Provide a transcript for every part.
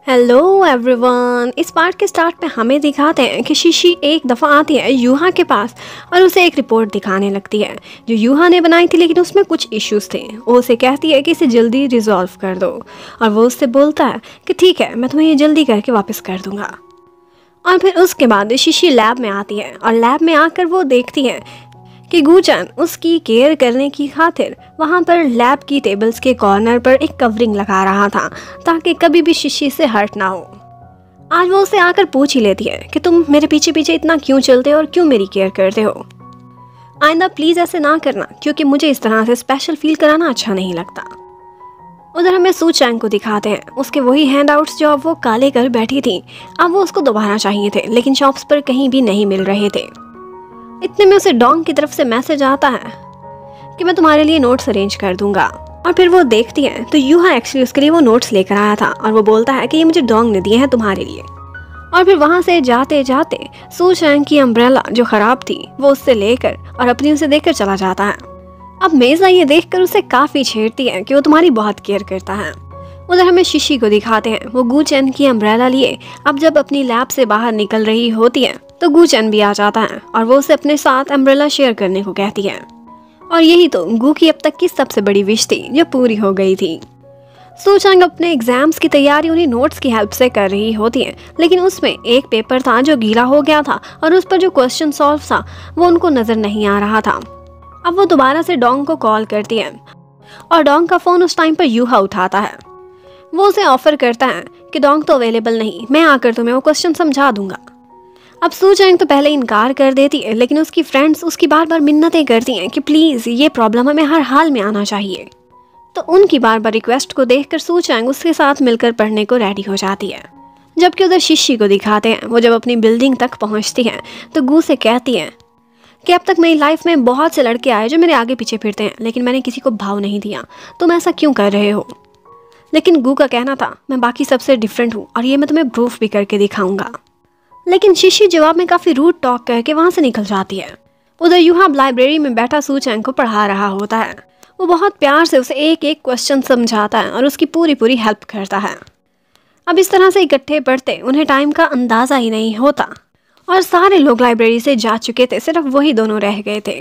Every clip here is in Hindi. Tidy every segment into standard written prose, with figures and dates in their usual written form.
Hello everyone. इस पार्ट के स्टार्ट में हमें दिखाते हैं कि शीशी एक दफ़ा आती है यूहा के पास और उसे एक रिपोर्ट दिखाने लगती है जो यूहा ने बनाई थी, लेकिन उसमें कुछ इश्यूज थे। वो उसे कहती है कि इसे जल्दी रिजॉल्व कर दो और वो उससे बोलता है कि ठीक है, मैं तुम्हें ये जल्दी करके वापस कर दूंगा। और फिर उसके बाद शीशी लैब में आती है और लैब में आकर वो देखती है कि गूचन उसकी केयर करने की खातिर वहाँ पर लैब की टेबल्स के कॉर्नर पर एक कवरिंग लगा रहा था ताकि कभी भी शीशी से हर्ट ना हो। आज वो उसे आकर पूछ ही लेती है कि तुम मेरे पीछे पीछे इतना क्यों चलते हो और क्यों मेरी केयर करते हो। आइंदा प्लीज़ ऐसे ना करना, क्योंकि मुझे इस तरह से स्पेशल फील कराना अच्छा नहीं लगता। उधर हमें सू चैंग को दिखाते हैं, उसके वही हैंड आउट्स जो अब वो काले कर बैठी थी, अब वो उसको दोबारा चाहिए थे, लेकिन शॉप्स पर कहीं भी नहीं मिल रहे थे। इतने में उसे डोंग की तरफ से मैसेज आता है कि मैं तुम्हारे लिए नोट्स अरेंज कर दूंगा। और फिर वो देखती है तो यूहा एक्चुअली उसके लिए वो नोट्स लेकर आया था और वो बोलता है कि ये मुझे डोंग ने दिए हैं तुम्हारे लिए। और फिर वहाँ से जाते जाते सू चैंग की अम्ब्रेला जो खराब थी वो उससे लेकर और अपनी उसे देकर चला जाता है। अब मेज़ा ये देखकर उसे काफ़ी छेड़ती है कि वो तुम्हारी बहुत केयर करता है। उधर हमें शीशी को दिखाते हैं, वो गूचन की अम्ब्रेला लिए अब जब अपनी लैब से बाहर निकल रही होती है तो गूचन भी आ जाता है और वो उसे अपने साथ अम्ब्रेला शेयर करने को कहती है। और यही तो गू की अब तक की सबसे बड़ी विश थी जो पूरी हो गई थी। सू चैंग अपने एग्जाम्स की तैयारी उन्हीं नोट्स की हेल्प से कर रही होती है, लेकिन उसमें एक पेपर था जो गीला हो गया था और उस पर जो क्वेश्चन सॉल्व था वो उनको नजर नहीं आ रहा था। अब वो दोबारा से डोंग को कॉल करती है और डोंग का फोन उस टाइम पर यूहा उठाता है। वो उसे ऑफर करता है कि डोंग तो अवेलेबल नहीं, मैं आकर तुम्हें वो क्वेश्चन समझा दूंगा। अब सू चैंग तो पहले इनकार कर देती है, लेकिन उसकी फ्रेंड्स उसकी बार बार मिन्नतें करती हैं कि प्लीज़ ये प्रॉब्लम हमें हर हाल में आना चाहिए। तो उनकी बार बार रिक्वेस्ट को देखकर सू चैंग उसके साथ मिलकर पढ़ने को रेडी हो जाती है। जबकि उधर शीशी को दिखाते हैं, वो जब अपनी बिल्डिंग तक पहुंचती है तो गू से कहती है कि अब तक मेरी लाइफ में बहुत से लड़के आए जो मेरे आगे पीछे फिरते हैं, लेकिन मैंने किसी को भाव नहीं दिया, तुम ऐसा क्यों कर रहे हो। लेकिन गू का कहना था मैं बाकी सबसे डिफरेंट हूँ और ये मैं तुम्हें प्रूफ भी करके दिखाऊंगा। लेकिन शीशी जवाब में काफ़ी रूड टॉक करके वहाँ से निकल जाती है। उधर यूहा लाइब्रेरी में बैठा सू चैंग को पढ़ा रहा होता है। वो बहुत प्यार से उसे एक एक क्वेश्चन समझाता है और उसकी पूरी पूरी हेल्प करता है। अब इस तरह से इकट्ठे पढ़ते उन्हें टाइम का अंदाज़ा ही नहीं होता और सारे लोग लाइब्रेरी से जा चुके थे, सिर्फ वही दोनों रह गए थे।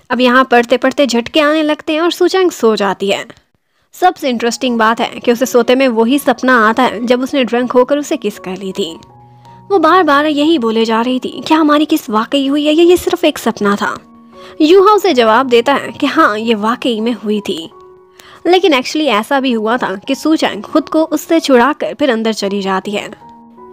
अब यहाँ पढ़ते पढ़ते झटके आने लगते हैं और सू चैंग सो जाती है। सबसे इंटरेस्टिंग बात है कि उसे सोते में वही सपना आता है जब उसने ड्रंक होकर उसे किस कर ली थी। वो बार बार यही बोले जा रही थी क्या हमारी किस वाकई हुई है या ये सिर्फ एक सपना था। यूहा उसे जवाब देता है कि हाँ ये वाकई में हुई थी। लेकिन एक्चुअली ऐसा भी हुआ था कि सू चैंग खुद को उससे छुड़ाकर फिर अंदर चली जाती है।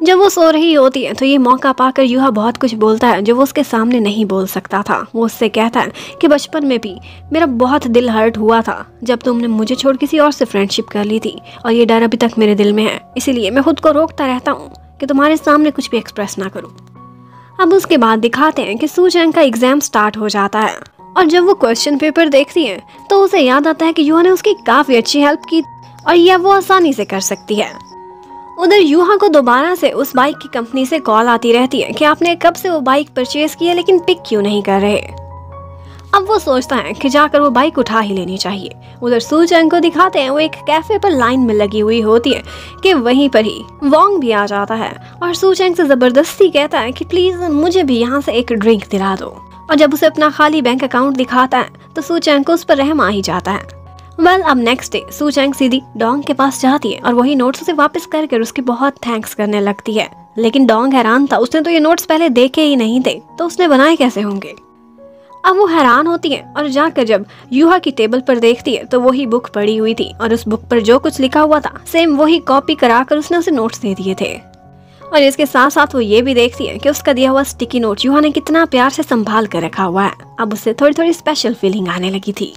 जब वो सो रही होती है तो ये मौका पाकर यूहा बहुत कुछ बोलता है जो वो उसके सामने नहीं बोल सकता था। वो उससे कहता है कि बचपन में भी मेरा बहुत दिल हर्ट हुआ था जब तुमने मुझे छोड़ किसी और से फ्रेंडशिप कर ली थी, और ये डर अभी तक मेरे दिल में है, इसीलिए मैं खुद को रोकता रहता हूँ कि तुम्हारे सामने कुछ भी एक्सप्रेस ना करूं। अब उसके बाद दिखाते हैं कि सू चैंग का एग्जाम स्टार्ट हो जाता है और जब वो क्वेश्चन पेपर देखती है तो उसे याद आता है कि यूहा ने उसकी काफ़ी अच्छी हेल्प की और यह वो आसानी से कर सकती है। उधर यूहा को दोबारा से उस बाइक की कंपनी से कॉल आती रहती है कि आपने कब से वो बाइक परचेज की है लेकिन पिक क्यों नहीं कर रहे। अब वो सोचता है कि जाकर वो बाइक उठा ही लेनी चाहिए। उधर सू चैंग को दिखाते हैं वो एक कैफे पर लाइन में लगी हुई होती है कि वहीं पर ही वोंग भी आ जाता है और सू चैंग से जबरदस्ती कहता है कि प्लीज मुझे भी यहाँ से एक ड्रिंक दिला दो। और जब उसे अपना खाली बैंक अकाउंट दिखाता है तो सू चैंग को उस पर रहम आ ही जाता है। अब नेक्स्ट डे सू चैंग सीधी डोंग के पास जाती है और वही नोट्स उसे वापस कर उसकी बहुत थैंक्स करने लगती है। लेकिन डोंग हैरान था, उसने तो ये नोट्स पहले देखे ही नहीं थे, तो उसने बनाए कैसे होंगे। अब वो हैरान होती है और जाकर जब यूहा की टेबल पर देखती है तो वही बुक पड़ी हुई थी और उस बुक पर जो कुछ लिखा हुआ था सेम वही कॉपी कराकर उसने उसे नोट्स दे दिए थे। और इसके साथ साथ वो ये भी देखती है कि उसका दिया हुआ स्टिकी नोट यूहा ने कितना प्यार से संभाल कर रखा हुआ है। अब उससे थोड़ी थोड़ी स्पेशल फीलिंग आने लगी थी।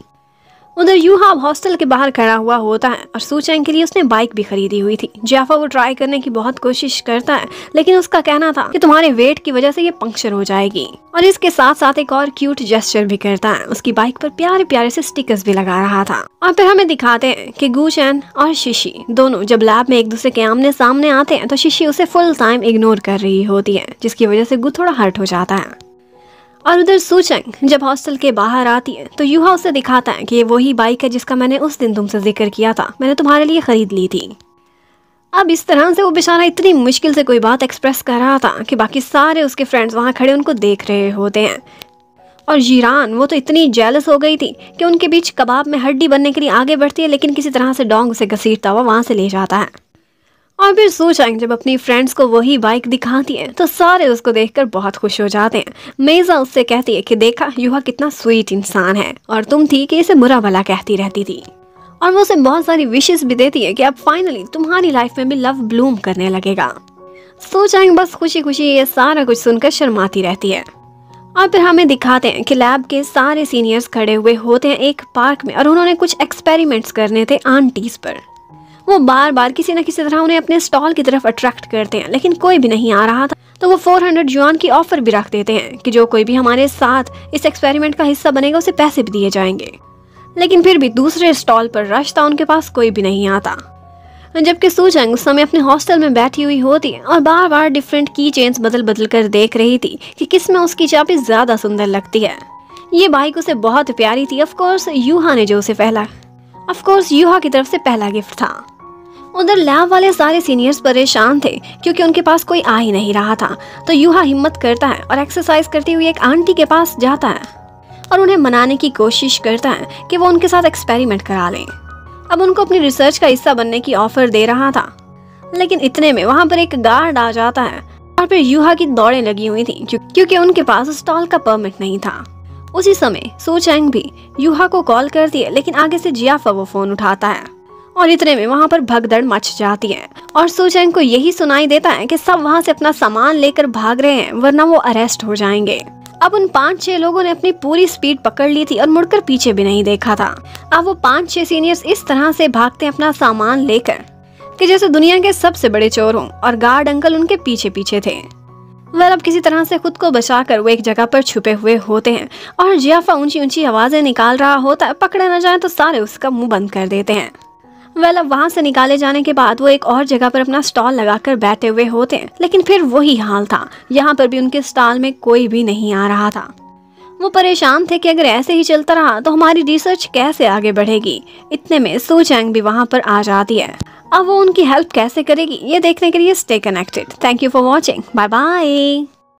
उधर यूहा अब हॉस्टल के बाहर खड़ा हुआ होता है और सू चैंग के लिए उसने बाइक भी खरीदी हुई थी। जाफा वो ट्राई करने की बहुत कोशिश करता है, लेकिन उसका कहना था कि तुम्हारे वेट की वजह से ये पंक्चर हो जाएगी। और इसके साथ साथ एक और क्यूट जेस्चर भी करता है, उसकी बाइक पर प्यारे प्यारे से स्टिकर्स भी लगा रहा था। और फिर हमें दिखाते हैं कि गूचन और शीशी दोनों जब लैब में एक दूसरे के आमने सामने आते हैं तो शीशी उसे फुल टाइम इग्नोर कर रही होती है, जिसकी वजह से गू थोड़ा हर्ट हो जाता है। और उधर सू चैंग जब हॉस्टल के बाहर आती है तो यूहा उसे दिखाता है कि ये वही बाइक है जिसका मैंने उस दिन तुमसे जिक्र किया था, मैंने तुम्हारे लिए खरीद ली थी। अब इस तरह से वो बेचारा इतनी मुश्किल से कोई बात एक्सप्रेस कर रहा था कि बाकी सारे उसके फ्रेंड्स वहाँ खड़े उनको देख रहे होते हैं। और जीरान वो तो इतनी जेलस हो गई थी कि उनके बीच कबाब में हड्डी बनने के लिए आगे बढ़ती है, लेकिन किसी तरह से डोंग उसे घसीटता हुआ वहाँ से ले जाता है। और फिर सू चैंग जब अपनी फ्रेंड्स को वही बाइक दिखाती है तो सारे उसको देखकर बहुत खुश हो जाते हैं। मेजा उससे कहती है कि देखा युहा कितना स्वीट इंसान है, और तुम थी कि इसे बुरा भला कहती रहती थी। और वो उसे बहुत सारी विशेस भी देती है कि अब फाइनली तुम्हारी लाइफ में भी लव ब्लूम करने लगेगा। सू चैंग बस खुशी खुशी ये सारा कुछ सुनकर शर्माती रहती है। और फिर हमें दिखाते हैं कि लैब के सारे सीनियर्स खड़े हुए होते हैं एक पार्क में, और उन्होंने कुछ एक्सपेरिमेंट्स करने थे आंटीज पर। वो बार बार किसी न किसी तरह उन्हें अपने स्टॉल की तरफ अट्रैक्ट करते हैं, लेकिन कोई भी नहीं आ रहा था। तो वो 400 युआन की ऑफर भी रख देते हैं कि जो कोई भी हमारे साथ इस एक्सपेरिमेंट का हिस्सा बनेगा उसे पैसे भी दिए जाएंगे। लेकिन फिर भी दूसरे स्टॉल पर रश था, उनके पास कोई भी नहीं आता। जबकि सू चैंग उस समय अपने हॉस्टल में बैठी हुई होती है और बार बार डिफरेंट की चेन्स बदल बदल कर देख रही थी कि किस में उसकी चाबी ज्यादा सुंदर लगती है। ये बाइक उसे बहुत प्यारी थी। ऑफकोर्स युहा ने जो उसे युहा की तरफ से पहला गिफ्ट था। उधर लैब वाले सारे सीनियर्स परेशान थे क्योंकि उनके पास कोई आ ही नहीं रहा था। तो युहा हिम्मत करता है और एक्सरसाइज करती हुई एक आंटी के पास जाता है और उन्हें मनाने की कोशिश करता है कि वो उनके साथ एक्सपेरिमेंट करा लें। अब उनको अपनी रिसर्च का हिस्सा बनने की ऑफर दे रहा था, लेकिन इतने में वहां पर एक गार्ड आ जाता है और फिर युहा की दौड़ें लगी हुई थी क्योंकि उनके पास स्टॉल का परमिट नहीं था। उसी समय सू चैंग भी युहा को कॉल करती है, लेकिन आगे से जियाफा वो फोन उठाता है और इतने में वहां पर भगदड़ मच जाती है। और सू चैंग को यही सुनाई देता है कि सब वहां से अपना सामान लेकर भाग रहे हैं, वरना वो अरेस्ट हो जाएंगे। अब उन 5-6 लोगों ने अपनी पूरी स्पीड पकड़ ली थी और मुड़कर पीछे भी नहीं देखा था। अब वो 5-6 सीनियर्स इस तरह से भागते हैं अपना सामान लेकर कि जैसे दुनिया के सबसे बड़े चोर हों, और गार्ड अंकल उनके पीछे पीछे थे। वह अब किसी तरह से खुद को बचाकर वो एक जगह पर छुपे हुए होते हैं और जियाफा ऊंची ऊंची आवाजें निकाल रहा होता है। पकड़े न जाए तो सारे उसका मुंह बंद कर देते हैं। अब वहां से निकाले जाने के बाद वो एक और जगह पर अपना स्टॉल लगाकर बैठे हुए होते हैं, लेकिन फिर वही हाल था। यहाँ पर भी उनके स्टॉल में कोई भी नहीं आ रहा था। वो परेशान थे कि अगर ऐसे ही चलता रहा तो हमारी रिसर्च कैसे आगे बढ़ेगी। इतने में सू चैंग भी वहां पर आ जाती है। अब वो उनकी हेल्प कैसे करेगी ये देखने के लिए stay connected. Thank you for watching. Bye bye.